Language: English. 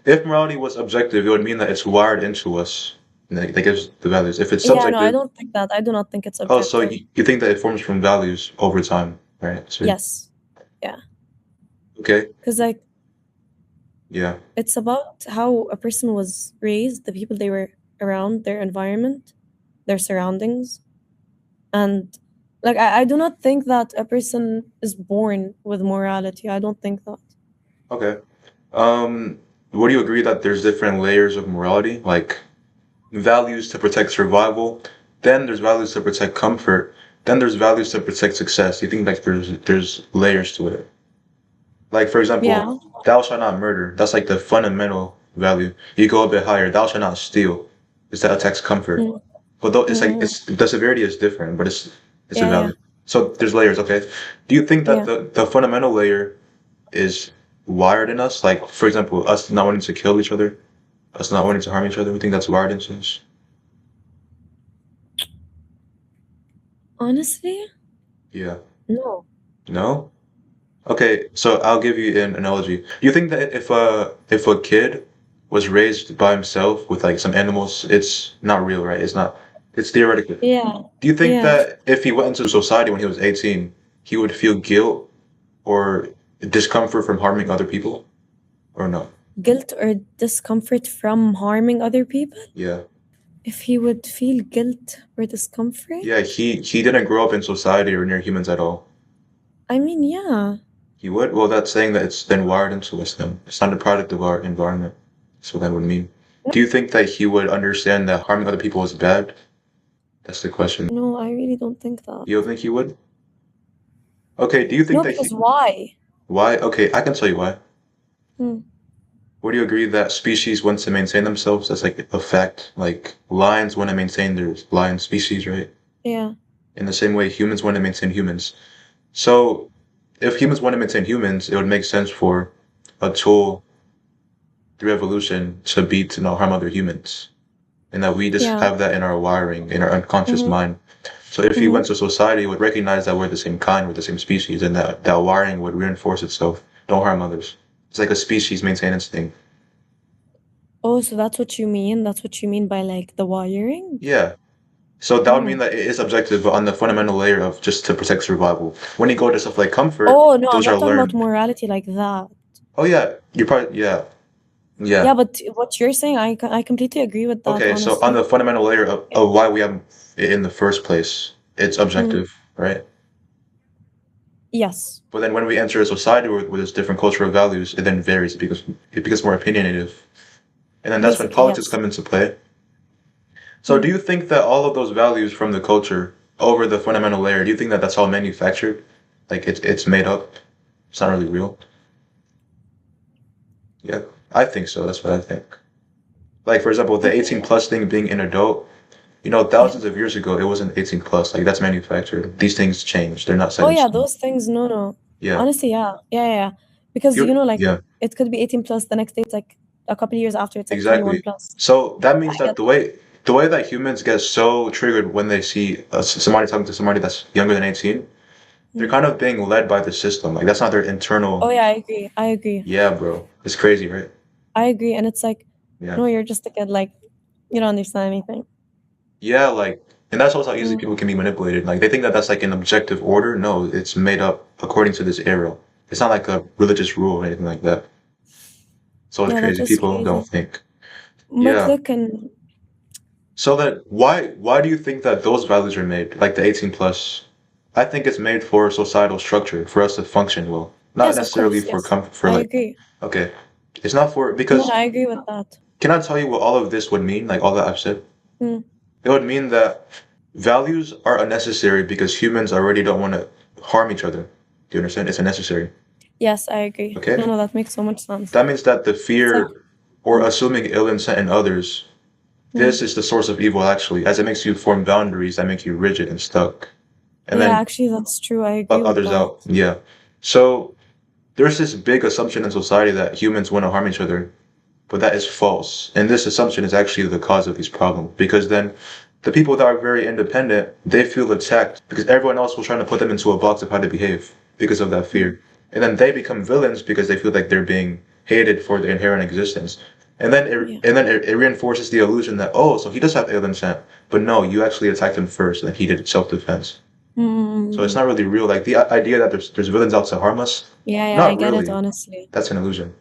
If morality was objective, it would mean that it's wired into us. And that gives the values. If it's Yeah, no, I subjective, don't think that. I do not think it's oh, so objective. you think that it forms from values over time, right? So, Yes. Yeah. okay, Because like yeah. it's about how a person was raised, the people they were around, their environment, their surroundings. And like I do not think that a person is born with morality. I don't think that. Okay. Um, would you agree that there's different layers of morality, like values to protect survival, then there's values to protect comfort, then there's values to protect success? You think like there's layers to it? Like for example, Yeah. thou shalt not murder. That's like the fundamental value. You go a bit higher, thou shalt not steal. Is that attacks comfort? Mm, But though it's like mm, it's the severity is different, but it's a yeah, yeah, value. So there's layers, okay? Do you think that yeah. the fundamental layer is wired in us? Like for example, us not wanting to kill each other, us not wanting to harm each other. We think that's wired into us. Honestly, Yeah. no. No? Okay, so I'll give you an analogy. You think that if a kid was raised by himself with like some animals, it's not real, right? It's not. It's theoretical. Yeah, Do you think yeah. that if he went into society when he was 18, he would feel guilt or discomfort from harming other people, or no? Guilt or discomfort from harming other people? Yeah. If he would feel guilt or discomfort? Yeah, he didn't grow up in society or near humans at all. I mean, yeah. He would? Well, that's saying that it's then wired into us then. It's not a product of our environment. That's what that would mean. Do you think that he would understand that harming other people is bad? That's the question. No, I really don't think that. You don't think he would? Okay, do you think No, that because he... why? Why? Okay, I can tell you why. Hmm. Would you agree that species want to maintain themselves? That's like a fact. Like lions want to maintain their lion species, right? Yeah. In the same way humans want to maintain humans. So if humans want to maintain humans, it would make sense for a tool through evolution to be to not harm other humans. And that we just Yeah. have that in our wiring, in our unconscious Mm-hmm. mind. So if he Mm-hmm. went to society, he would recognize that we're the same kind, we're the same species, and that wiring would reinforce itself. Don't harm others. It's like a species maintenance thing. Oh, so that's what you mean? That's what you mean by like the wiring? Yeah. So that would mean Oh. that it is objective, but on the fundamental layer of just to protect survival. When you go to stuff like comfort, Oh, no, I'm those are not talking about learned. morality like that. Oh yeah, you're probably yeah, Yeah, yeah. but what you're saying, I completely agree with that, Okay, so on honestly. the fundamental layer of why we have it in the first place, it's Mm. objective, right? Yes. But then when we enter a society with its different cultural values, it then varies because it becomes more opinionated. And then that's when Basically, politics yes. come into play. So do Mm. you think that all of those values from the culture over the fundamental layer, do you think that that's all manufactured? Like it's made up? It's not really real? Yeah, I think so. That's what I think. Like for example, the Okay. 18 plus thing being an adult, Yeah. thousands of years ago, it wasn't 18 plus. Like that's manufactured. These things change. They're not set Oh in yeah, stone. those things, no, no. Yeah. Honestly, yeah. Yeah, yeah, yeah. Because You like yeah, it could be 18 plus, the next day it's like a couple years after it's like 21 exactly. plus. So that I means that get the way that humans get so triggered when they see somebody talking to somebody that's younger than 18, they're mm. kind of being led by the system. Like that's not their Oh internal. yeah, I agree. I agree. Yeah, bro. It's crazy, right? I agree. And it's like, Yeah. no, you're just a kid, like you don't understand anything. Yeah, like, and that's also how easily Mm. people can be manipulated. Like, they think that that's like an objective order. No, it's made up according to this era. It's not like a religious rule or anything like that. So it's Yeah, that crazy. is People don't crazy. think. But Yeah. look, and So then, why do you think that those values are made? Like the 18 plus. I think it's made for societal structure for us to function well, not yes, of necessarily course, for yes. comfort. For I like, agree. okay, it's not for No, no, because I agree with that. can I tell you what all of this would mean? Like all that I've said. Mm. It would mean that values are unnecessary because humans already don't want to harm each other. Do you understand? It's unnecessary. Yes, I agree. No, Okay? no, that makes so much sense. That means that the It's like, fear or mm, assuming ill intent in others, mm. this is the source of evil actually, as it makes you form boundaries that make you rigid and stuck. And Yeah, then actually, that's true. I cut agree with others that. out. Yeah. So there's this big assumption in society that humans want to harm each other, but that is false. And this assumption is actually the cause of these problems because then the people that are very independent, they feel attacked because everyone else will try to put them into a box of how to behave because of that Mm. fear. And then they become villains because they feel like they're being hated for their inherent existence. And then Yeah. it reinforces the illusion that, oh, so he does have alien scent. But no, you actually attacked him first, and he did self-defense. So it's Mm. not really real. Like the idea that there's villains out to harm us, Yeah, I not get it, really. honestly. That's an illusion.